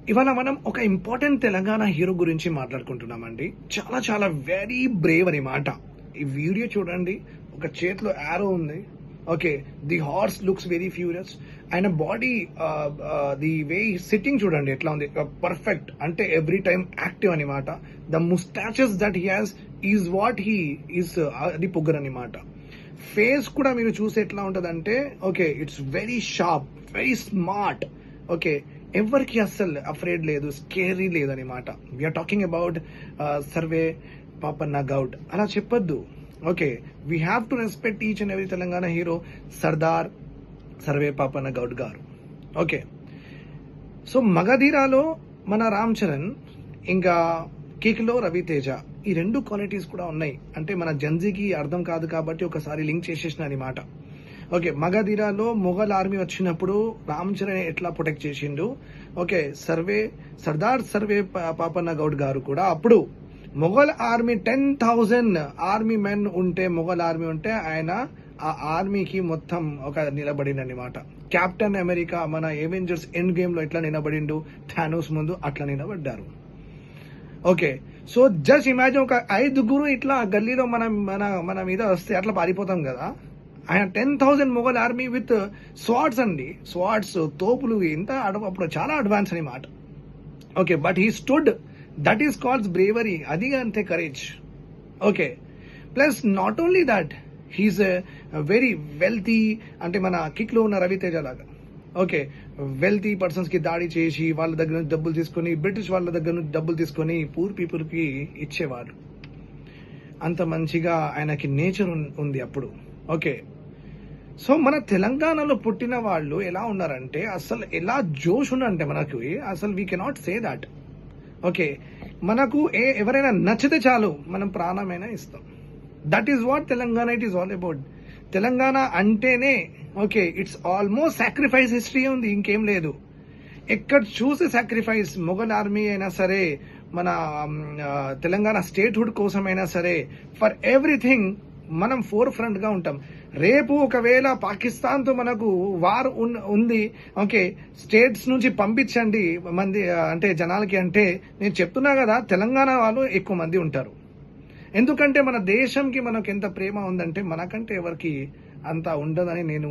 ఇవాళ మనం ఒక ఇంపార్టెంట్ తెలంగాణ హీరో గురించి మాట్లాడుకుంటున్నామండి. చాలా చాలా వెరీ బ్రేవ్ అనమాట. ఈ వీడియో చూడండి. ఒక చేతిలో యారో ఉంది. Okay, the horse looks very furious. ఆయన బాడీ ది వే సిట్టింగ్ చూడండి ఎట్లా ఉంది, పర్ఫెక్ట్. అంటే ఎవ్రీ టైమ్ యాక్టివ్ అనమాట. The mustaches that he has is what he is, అది పొగ్గర్ అనమాట. ఫేస్ కూడా మీరు చూసి ఎట్లా ఉంటదంటే, okay, it's very sharp, very smart. Okay, ఎవరికి అస్సలు అఫ్రేడ్ లేదు, స్కేరీ లేదనమాట. We're talking about Sarvai Papanna Goud. అలా చెప్పొద్దు. Okay, we have to respect each and every Telangana hero Sardar Sarvai Papanna Goud గారు. ఓకే, సో మగధీరాలో మన రామ్ చరణ్, ఇంకా కిక్లో రవితేజ, ఈ రెండు క్వాలిటీస్ కూడా ఉన్నాయి. అంటే మన జంజీకి అర్థం కాదు కాబట్టి ఒకసారి లింక్ చేసేసిన అనమాట. ఓకే, మగధీరాలో మొఘల్ ఆర్మీ వచ్చినప్పుడు రామ్ చరణ్ ఎట్లా ప్రొటెక్ట్ చేసిండు. ఓకే, సర్దార్ సర్వే పాపన్న గౌడ్ గారు కూడా అప్పుడు మొఘల్ ఆర్మీ 10,000 ఆర్మీ మెన్ ఉంటే, మొఘల్ ఆర్మీ ఉంటే ఆయన ఆ ఆర్మీకి మొత్తం ఒక నిలబడిందన్నమాట. కెప్టెన్ అమెరికా మన ఎవెంజర్స్ ఎండ్ గేమ్ లో ఎట్లా నిలబడిండు థానోస్ ముందు, అట్లా నిలబడ్డారు. ఓకే, సో జస్ట్ ఇమాజిన్ ఒక 5 ఇట్లా గల్లీలో మన మీద వస్తే అట్లా పారిపోతాం కదా. ఆయన 10,000 మొఘల్ ఆర్మీ విత్ స్వార్డ్స్ అండి, స్వార్డ్స్, తోపులు, ఇంత అప్పుడు చాలా అడ్వాన్స్ అనమాట. Okay, but he stood. That is calls bravery. అది అంతే courage. Okay, plus not only that, he's very wealthy. అంటే మన కిక్ లో ఉన్న రవితేజ లాగా. ఓకే, వెల్తీ పర్సన్స్ కి దాడి చేసి వాళ్ళ దగ్గర నుంచి డబ్బులు తీసుకొని, బ్రిటిష్ వాళ్ళ దగ్గర నుంచి డబ్బులు తీసుకొని పూర్ పీపుల్ కి ఇచ్చేవాడు. అంత మంచిగా ఆయనకి నేచర్ ఉంది అప్పుడు. ఓకే, సో మన తెలంగాణలో పుట్టిన వాళ్ళు ఎలా ఉన్నారంటే, అసలు ఎలా జోష్ ఉన్నారంటే మనకు అసలు we cannot say that. Okay, మనకు ఎవరైనా నచ్చితే చాలు మనం ప్రాణమైనా ఇస్తాం. That is what Telangana it is all about. Telangana అంటేనే okay, it's almost sacrifice history ఉంది, ఇంకేం లేదు. ఎక్కడ చూసి సాక్రిఫైస్. మొఘల్ ఆర్మీ అయినా సరే, మన తెలంగాణ స్టేట్హుడ్ కోసమైనా సరే, ఫర్ ఎవ్రీథింగ్ మనం ఫోర్ ఫ్రంట్ గా ఉంటాం. రేపు ఒకవేళ పాకిస్తాన్ తో మనకు వార్ ఉంది, ఓకే, స్టేట్స్ నుంచి పంపించండి మంది అంటే జనాలకి అంటే, నేను చెప్తున్నా కదా, తెలంగాణ వాళ్ళు ఎక్కువ మంది ఉంటారు. ఎందుకంటే మన దేశంకి మనకు ఎంత ప్రేమ ఉందంటే, మనకంటే ఎవరికి అంత ఉండదని నేను,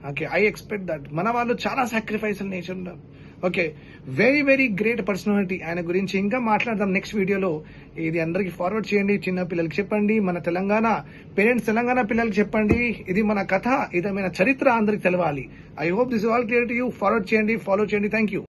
ఓకే, ఐ ఎక్స్పెక్ట్ దట్. మన వాళ్ళు చాలా సాక్రిఫైస్ నేచర్ ఉన్నారు. Okay, very very great personality. ఆయన గురించి ఇంకా మాట్లాడదాం నెక్స్ట్ వీడియోలో. ఇది అందరికి ఫార్వర్డ్ చేయండి, చిన్న పిల్లలకి చెప్పండి, మన తెలంగాణ పేరెంట్స్ తెలంగాణ పిల్లలకి చెప్పండి. ఇది మన కథ, ఇది మన చరిత్ర అందరికి తెలవాలి. I hope this all clear to you. Forward చేయండి, ఫాలో చేయండి. Thank you.